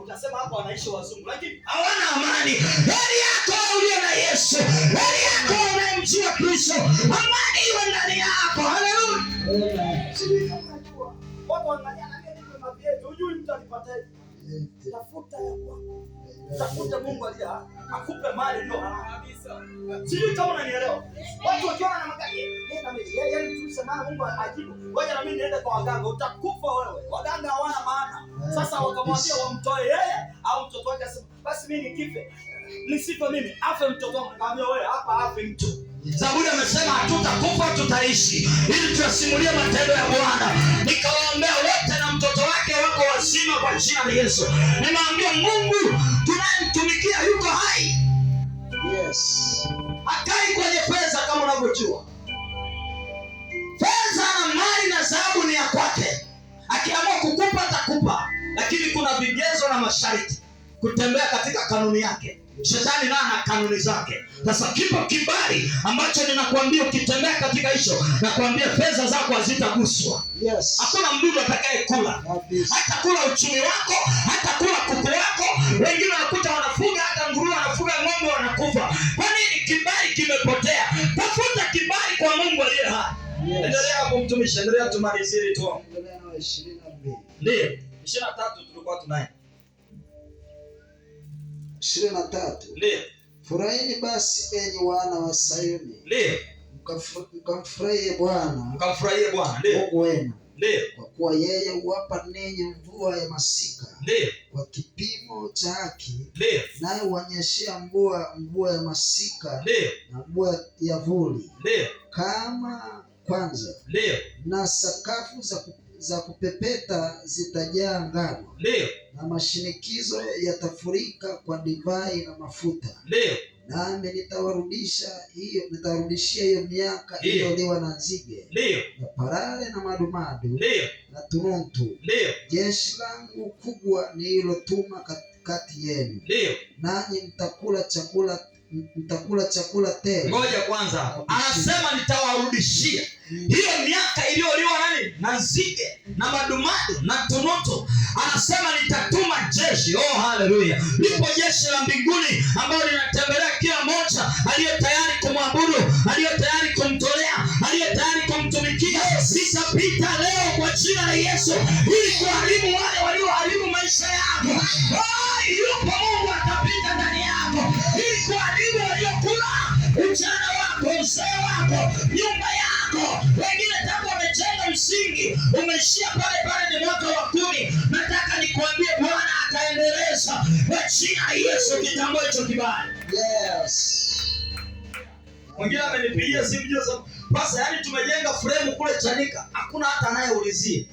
utasema hapo wanaishi wazungu, lakini hawana amani. Heri yako uliye na Yesu, heri yako unayemjua Kristo, amani iwe ndani yako. Haleluya. Watu wanaangalia nini mabieto, hujui mtu alipataje. Tafuta ya kwako. Tafuta Mungu aliye akupe mali ndio haraka kabisa. Sijui kama unanielewa. Watu wakiona na magari, nenda mimi. Yaani tulisema Mungu ajibu. Ngoja na mimi niende kwa waganga, utakufa wewe. Waganga hawana maana. Sasa wakamwambia wamtoe yeye au mtoto wake, asema basi mimi nikife. Nisife mimi, afe mtoto wangu. Nikamwambia wewe hapa afe mtu. Zaburi amesema hatutakufa tutaishi ili tusimulie matendo ya Bwana. Nikawaombea wote na mtoto wake wako wazima kwa jina la Yesu. Nimeambia Mungu tunayemtumikia yuko hai. Yes. Hakai kwenye pesa kama unavyojua. Pesa na mali na dhahabu ni ya kwake. Akiamua kukupa atakupa, lakini kuna vigezo na masharti. Kutembea katika kanuni yake. Shetani naye ana kanuni zake. Sasa kipo kibali ambacho ninakuambia ukitembea katika hicho, nakwambia fedha zako hazitaguswa. Yes. Hakuna mdudu atakayekula. Hata kula uchumi wako, hata kula kuku wako. Wengine wanakuta wanafuga hata nguruwe, wanafuga ng'ombe wanakufa. Kwa nini? Kibali kimepotea. Tafuta kibali kwa Mungu aliye hai. Yes. Endelea hapo mtumishi, endelea tumalizie tu. Endelea na 22. Ndio. 23 tulikuwa tunaye. 23. Ndio. Furahini basi enyi wana wa Sayuni. Ndio. Mkamfurahie Bwana. Mkamfurahie Bwana. Ndio. Mungu wenu. Ndio. Kwa kuwa yeye huwapa ninyi mvua ya masika. Ndio. Kwa kipimo cha haki. Ndio. Naye huanyeshea mvua ya masika. Ndio. Na mvua ya vuli. Ndio. Kama kwanza. Ndio. Na sakafu za kupepeta zitajaa ngano. Ndio. Na mashinikizo yatafurika kwa divai na mafuta. Ndio. Nami nitawarudishia hiyo miaka iliyoliwa na nzige. Ndio. Na parare na madumadu. Ndio. Na turuntu. Ndio. Jeshi langu kubwa nililotuma kati yenu. Ndio. Nanyi mtakula chakula tele. Ngoja kwanza. Anasema nitawarudishia hiyo miaka iliyoliwa na nzige na madumadu na tunutu. Anasema nitatuma jeshi. Oh, haleluya. Lipo jeshi la mbinguni ambalo linatembelea kila mmoja aliye tayari kumwabudu, aliye tayari kumtolea, aliye tayari kumtumikia. Nitapita leo kwa jina la Yesu ili kuharibu wale walioharibu maisha yako. Oh, yupo Mungu atapita ndani yako ili kuharibu waliokula ujana wako, uzee wako, nyumba yako. Wengine tangu wamejenga msingi umeishia pale ni mwaka wa 10. Nataka nikuambie Bwana ataendeleza kwa jina la Yesu kitambo hicho kibali. Yes. Mwingine amenipigia simu juzi. Basi yani tumejenga frame kule Chanika, hakuna hata anayeulizia.